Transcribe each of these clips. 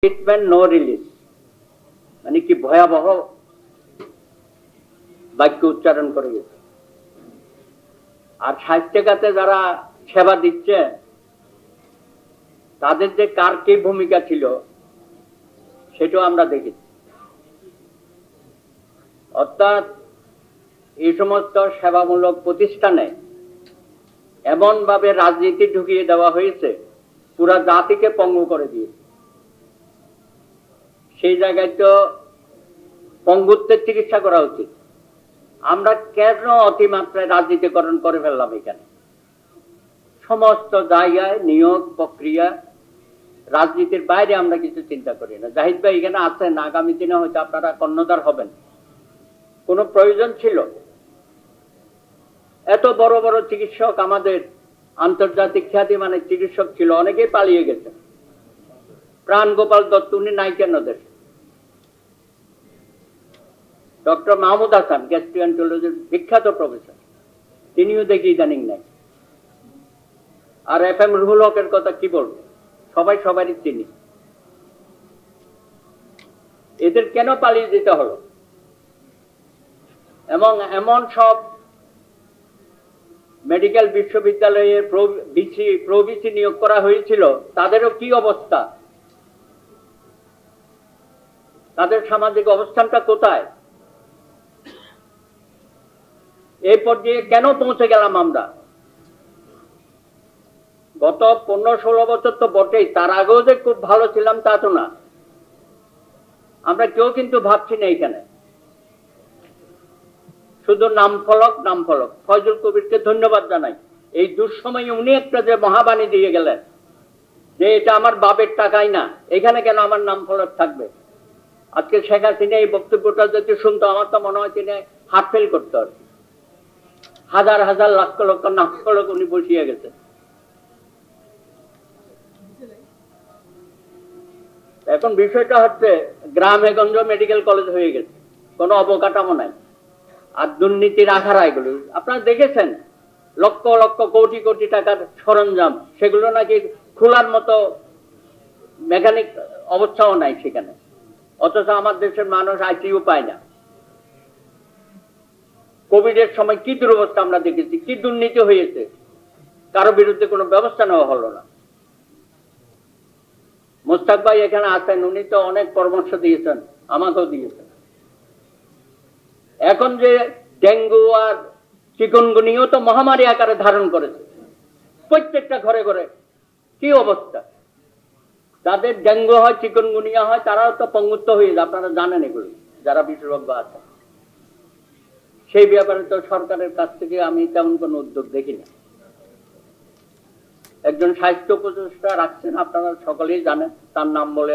Treatment no release মানে কি ভয়াবহ বাক্য উচ্চারণ করে গেছে। আর স্বাস্থ্য খাতে যারা সেবা দিচ্ছে তাদের যে কার কি ভূমিকা ছিল সেটাও আমরা দেখেছি। অর্থাৎ এই সমস্ত সেবামূলক প্রতিষ্ঠানে এমন ভাবে রাজনীতি ঢুকিয়ে দেওয়া হয়েছে, পুরা জাতিকে পঙ্গু করে দিয়েছে। সেই জায়গায় তো পঙ্গুত্বের চিকিৎসা করা উচিত। আমরা কেন অতিমাত্রায় রাজনীতিকরণ করে ফেললাম? এখানে সমস্ত জায়গায় নিয়োগ প্রক্রিয়া রাজনীতির বাইরে আমরা কিছু চিন্তা করি না। জাহিদ ভাই এখানে আছেন, আগামী দিনে হয়তো আপনারা কর্ণধার হবেন। কোন প্রয়োজন ছিল? এত বড় বড় চিকিৎসক, আমাদের আন্তর্জাতিক খ্যাতিমানের চিকিৎসক ছিল, অনেকেই পালিয়ে গেছেন। প্রাণ গোপাল দত্ত, উনি নাই কেন দেশে? ডক্টর মাহমুদ হাসান, গ্যাস্ট্রোএন্টারোলজির বিখ্যাত প্রফেসর, তিনিও দেখি ইদানিং নাই। আর FM রুহুল হকের কথা কি বলবো, সবাই সবারই চিনি। এদের কেন পালিয়ে যেতে হলো? এবং এমন সব মেডিকেল বিশ্ববিদ্যালয়ে প্রভিসি নিয়োগ করা হয়েছিল, তাদেরও কি অবস্থা? তাদের সামাজিক অবস্থানটা কোথায়? এই পর্যায়ে কেন পৌঁছে গেলাম আমরা? গত 15-16 বছর তো বটেই, তার আগেও যে খুব ভালো ছিলাম তা তো না। আমরা কেউ কিন্তু ভাবছি না এখানে, শুধু নাম ফলক নাম ফলক। ফয়জুল কবিরকে ধন্যবাদ জানাই, এই দুঃসময়ে উনি একটা যে মহাবাণী দিয়ে গেলেন যে এটা আমার বাপের টাকাই না, এখানে কেন আমার নাম ফলক থাকবে। আজকে শেখ হাসিনা এই বক্তব্যটা যদি শুনতো, আমার তো মনে হয় তিনি হার্ট ফেল করতে আর কি। হাজার হাজার লক্ষ লক্ষ নাম ফলক উনি বসিয়ে গেছে। এখন বিষয়টা হচ্ছে, গ্রামে গঞ্জ মেডিকেল কলেজ হয়ে গেছে, কোনো অবকাঠামো নাই। আর দুর্নীতির আখাড়া এগুলো আপনারা দেখেছেন, লক্ষ লক্ষ কোটি কোটি টাকার সরঞ্জাম, সেগুলো নাকি খোলার মতো মেকানিক অবস্থাও নাই সেখানে। অথচ আমার দেশের মানুষ আইসিইউ পায় না। কোভিডের সময় কি দুরবস্থা আমরা দেখেছি, কি দুর্নীতি হয়েছে, কারো বিরুদ্ধে কোনো ব্যবস্থা নেওয়া হলো না। মোস্তাক ভাই এখানে আছেন, উনি তো অনেক পরামর্শ দিয়েছেন, আমাকেও দিয়েছেন। এখন যে ডেঙ্গু আর চিকুনগুনিও তো মহামারী আকারে ধারণ করেছে, প্রত্যেকটা ঘরে ঘরে। কি অবস্থা? যাদের ডেঙ্গু হয়, চিকুনগুনিয়া হয়, তারাও তো পঙ্গুত্ব হয়ে যায়। আপনারা জানেন এগুলো, যারা বিশেষজ্ঞ আছেন। সেই ব্যাপারে তো সরকারের কাছ থেকে আমি তেমন কোনো উদ্যোগ দেখি না। একজন স্বাস্থ্য উপদেষ্টা রাখছেন, আপনারা সকলেই জানেন, তার নাম বলে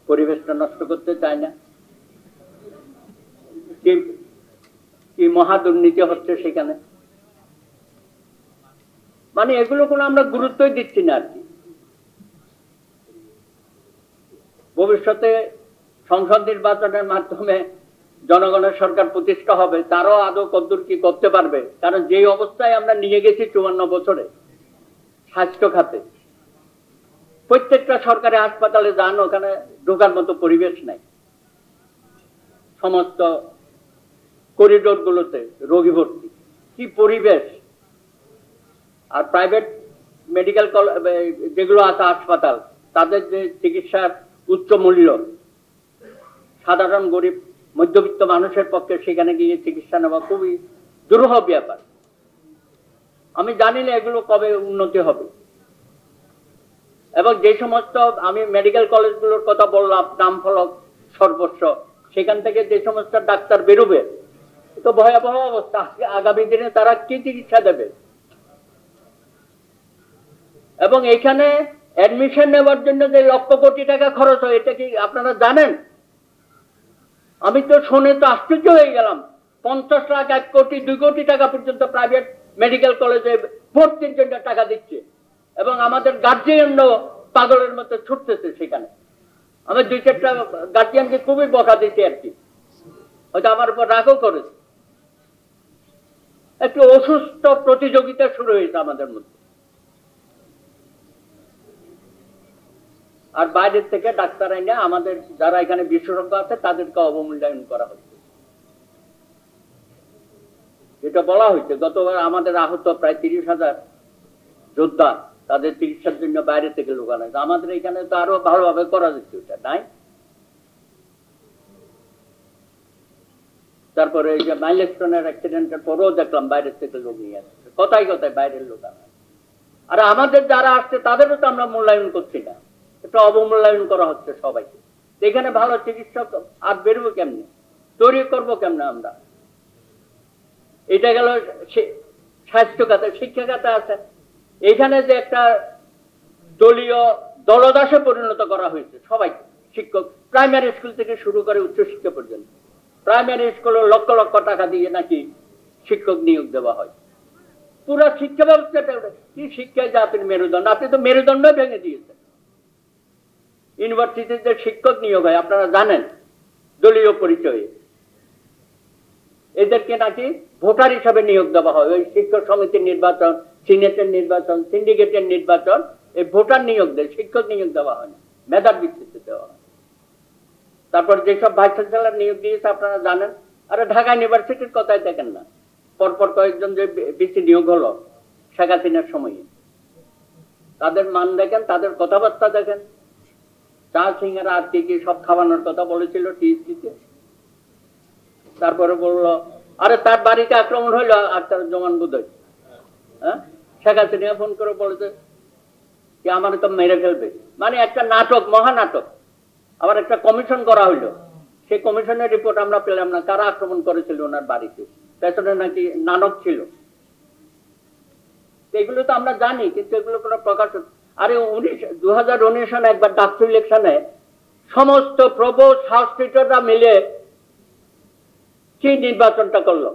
পরিবেশটা নষ্ট করতে চায় না। কি মহা দুর্নীতি হচ্ছে সেখানে। মানে এগুলো কোনো আমরা গুরুত্বই দিচ্ছি না আর কি। ভবিষ্যতে সংসদ নির্বাচনের মাধ্যমে জনগণের সরকার প্রতিষ্ঠা হবে, তারও আদৌ কদ্দূর কি করতে পারবে? কারণ যে অবস্থায় আমরা নিয়ে গেছি 54 বছরে স্বাস্থ্য খাতে, প্রত্যেকটা সরকারি হাসপাতালে যান, ওখানে ঢোকার মতো পরিবেশ নাই। সমস্ত করিডোর গুলোতে রোগী ভর্তি, কি পরিবেশ। আর প্রাইভেট মেডিকেল যেগুলো আছে হাসপাতাল, তাদের যে চিকিৎসার উচ্চ মূল্য, সাধারণ গরিব মধ্যবিত্ত মানুষের পক্ষে সেখানে গিয়ে চিকিৎসা নেওয়া খুবই দুরূহ ব্যাপার। আমি জানি না এগুলো কবে উন্নতি হবে। এবং যে সমস্ত, আমি মেডিকেল কলেজগুলোর কথা বললাম, নাম ফলক সর্বস্ব, সেখান থেকে যে সমস্ত ডাক্তার বেরোবে, তো ভয়াবহ অবস্থা। আগামী দিনে তারা কি চিকিৎসা দেবে? এবং এখানে অ্যাডমিশন নেওয়ার জন্য যে লক্ষ কোটি টাকা খরচ হয়, এটা কি আপনারা জানেন? আমি তো শুনে তো আশ্চর্য হয়ে গেলাম। 50 লাখ, 1 কোটি, 2 কোটি টাকা পর্যন্ত প্রাইভেট মেডিকেল কলেজে ভর্তির জন্য টাকা দিচ্ছে। এবং আমাদের গার্জিয়ানও পাগলের মতো ছুটতেছে সেখানে। আমি 2-4টা গার্জিয়ানকে খুবই বকা দিচ্ছি আর কি, হয়তো আমার উপর রাগও করেছে। একটু অসুস্থ প্রতিযোগিতা শুরু হয়েছে আমাদের মধ্যে। আর বাইরের থেকে ডাক্তার আইনে আমাদের যারা এখানে বিশেষজ্ঞ আছে তাদেরকে অবমূল্যায়ন করা হচ্ছে। যেটা বলা হয়েছে গতবার আমাদের আহত প্রায় 30,000 যোদ্ধা, তাদের চিকিৎসার জন্য বাইরে থেকে লোক আনা, আমাদের এখানে তো আরো ভালোভাবে করা যেত, এটা নাই। তারপরে এই যে মাইলস্টোনের অ্যাক্সিডেন্টের পরেও দেখলাম বাইরের থেকে লোক নিয়ে আসছে, কথায় কথায় বাইরের লোক আনা। আর আমাদের যারা আসছে তাদেরও তো আমরা মূল্যায়ন করছি না, এটা অবমূল্যায়ন করা হচ্ছে সবাইকে। এখানে ভালো চিকিৎসক আর বেরোবো কেমনে, তৈরি করবো কেমনে আমরা? এটা গেল স্বাস্থ্য খাতে। শিক্ষা খাতে আছে এখানে যে একটা দলীয় দলদাসে পরিণত করা হয়েছে সবাইকে, শিক্ষক প্রাইমারি স্কুল থেকে শুরু করে উচ্চশিক্ষা পর্যন্ত। প্রাইমারি স্কুলে লক্ষ লক্ষ টাকা দিয়ে নাকি শিক্ষক নিয়োগ দেওয়া হয়। পুরো শিক্ষা ব্যবস্থাটা কি শিক্ষায় জাতির মেরুদণ্ড, আপনি তো মেরুদণ্ড ভেঙে দিয়েছেন। ইউনিভার্সিটিতে শিক্ষক নিয়োগ হয় আপনারা জানেন দলীয় পরিচয়ে, এদেরকে নাকি ভোটার হিসাবে নিয়োগ দেওয়া হয়। ওই শিক্ষক সমিতির নির্বাচন, সিনেটের নির্বাচন, সিন্ডিকেটের নির্বাচন, এই ভোটার নিয়োগ দেয়, শিক্ষক নিয়োগ দেওয়া হয় না, মেধার ভিত্তিতে দেওয়া হয়। তারপর যেসব ভাইস চ্যান্সেলর নিয়োগ দিয়েছে আপনারা জানেন। আরে ঢাকা ইউনিভার্সিটির কথাই দেখেন না, পরপর কয়েকজন যে বিসি নিয়োগ হলো শেখ হাসিনার সময়ে, তাদের মান দেখেন, তাদের কথাবার্তা দেখেন। চা সিঙ্গারা আর কি সব খাওয়ানোর কথা বলেছিল টিএসসিতে। তারপরে বললো আরে তার বাড়িতে আক্রমণ হইলো আক্তার জমান বুধই, হ্যাঁ, শেখ হাসিনা ফোন করে বলেছে যে আমার তো মেরে ফেলবে। মানে একটা নাটক, মহানাটক। আবার একটা কমিশন করা হইলো, সেই কমিশনের রিপোর্ট আমরা পেলাম না কারা আক্রমণ করেছিল ওনার বাড়িতে, পেছনে নাকি নাটক ছিল। এগুলো তো আমরা জানি, কিন্তু এগুলো কোনো প্রকাশ। আরে 2019 সালে একবার ডাকসু ইলেকশনে সমস্ত প্রবোস্ট হাউস স্পিকাররা মিলে কি নির্বাচনটা করলো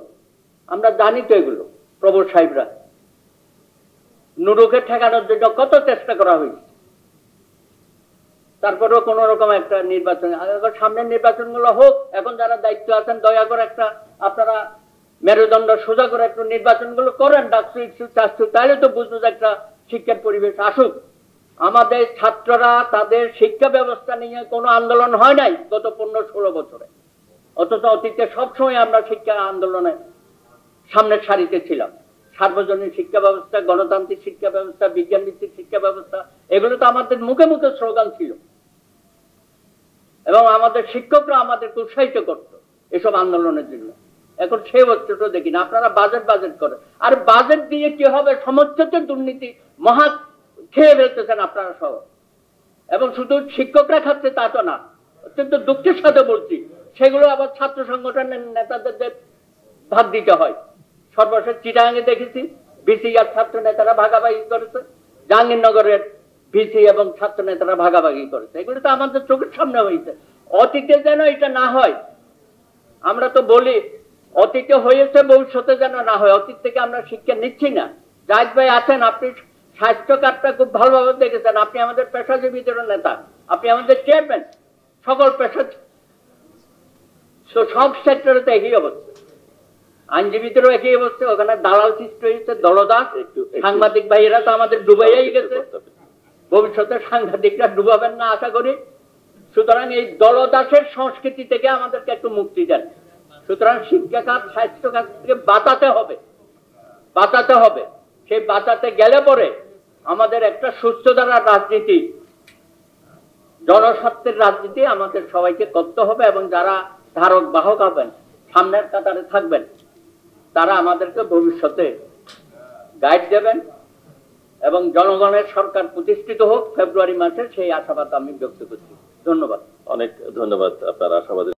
আমরা জানি তো। এগুলো প্রবোস্ট সাহেবরা, নুরুকে ঠেকানোর জন্য কত চেষ্টা করা হয়েছে, তারপরেও কোন রকম একটা নির্বাচন। সামনের নির্বাচন গুলো হোক, এখন যারা দায়িত্ব আছেন দয়া করে একটা আপনারা মেরুদণ্ড সোজা করে একটু নির্বাচন গুলো করেন, ডাকসু ইস্যু চাচ্ছু, তাহলে তো বুঝবো যে একটা শিক্ষার পরিবেশ আসুক। আমাদের ছাত্ররা তাদের শিক্ষা ব্যবস্থা নিয়ে কোনো আন্দোলন হয় নাই গত 15-16 বছরে, অথচ অতীতে সবসময় আমরা শিক্ষা আন্দোলনে সামনের সারিতে ছিলাম। সার্বজনীন শিক্ষা ব্যবস্থা, গণতান্ত্রিক শিক্ষা ব্যবস্থা, বিজ্ঞান ভিত্তিক শিক্ষা ব্যবস্থা, এগুলো তো আমাদের মুখে মুখে স্লোগান ছিল, এবং আমাদের শিক্ষকরা আমাদেরকে উৎসাহিত করত এসব আন্দোলনের জন্য। এখন সেই বস্তুটা দেখি না, আপনারা বাজেট করেন, আর বাজেট দিয়ে কি হবে? সমস্ত দুর্নীতি মহা খেয়ে ফেলতেছেন আপনারা সহ, এবং শুধু শিক্ষকরা খাচ্ছে তা তো না, অত্যন্ত দুঃখের সাথে বলছি, সেগুলো আবার ছাত্র সংগঠনের নেতাদের ভাগ দিতে হয়। সর্বশেষ চিটাগাঙ্গে দেখেছি বিসি আর ছাত্র নেতারা ভাগাভাগি করেছে, জাহাঙ্গীরনগরের বিসি এবং ছাত্র নেতারা ভাগাভাগি করেছে। এগুলো তো আমাদের চোখের সামনে হয়েছে। অতীতে যেন এটা না হয়, আমরা তো বলি অতীতে হয়েছে, ভবিষ্যতে যেন না হয়। অতীত থেকে আমরা শিক্ষা নিচ্ছি না। জাহিদ ভাই আছেন, আপনি স্বাস্থ্য কার্ডটা খুব ভালোভাবে দেখেছেন, আপনি আমাদের পেশাজীবীদের নেতা, আপনি আমাদের চেয়ারম্যান, সকল পেশা সব সেক্টরে তো একই অবস্থা, আইনজীবীদেরও একই অবস্থা। ওখানে দালাল সৃষ্টি হয়েছে, দলদাস। সাংবাদিক ভাইয়েরা তো আমাদের ডুবাইয়াই গেছে, ভবিষ্যতে সাংবাদিকরা ডুবাবেন না আশা করি। সুতরাং এই দলদাসের সংস্কৃতি থেকে আমাদেরকে একটু মুক্তি দেন। সুতরাং শিক্ষা খাত, স্বাস্থ্য খাত থেকে বাঁচাতে হবে। সেই বাঁচাতে গেলে পরে আমাদের একটা সুস্থ ধারার রাজনীতি, জনস্বার্থের রাজনীতি আমাদের সবাইকে করতে হবে, এবং যারা ধারক বাহক হবেন, সামনের কাতারে থাকবেন, তারা আমাদেরকে ভবিষ্যতে গাইড দেবেন, এবং জনগণের সরকার প্রতিষ্ঠিত হোক ফেব্রুয়ারি মাসে, সেই আশাবাদ আমি ব্যক্ত করছি। ধন্যবাদ। অনেক ধন্যবাদ আপনার আশাবাদী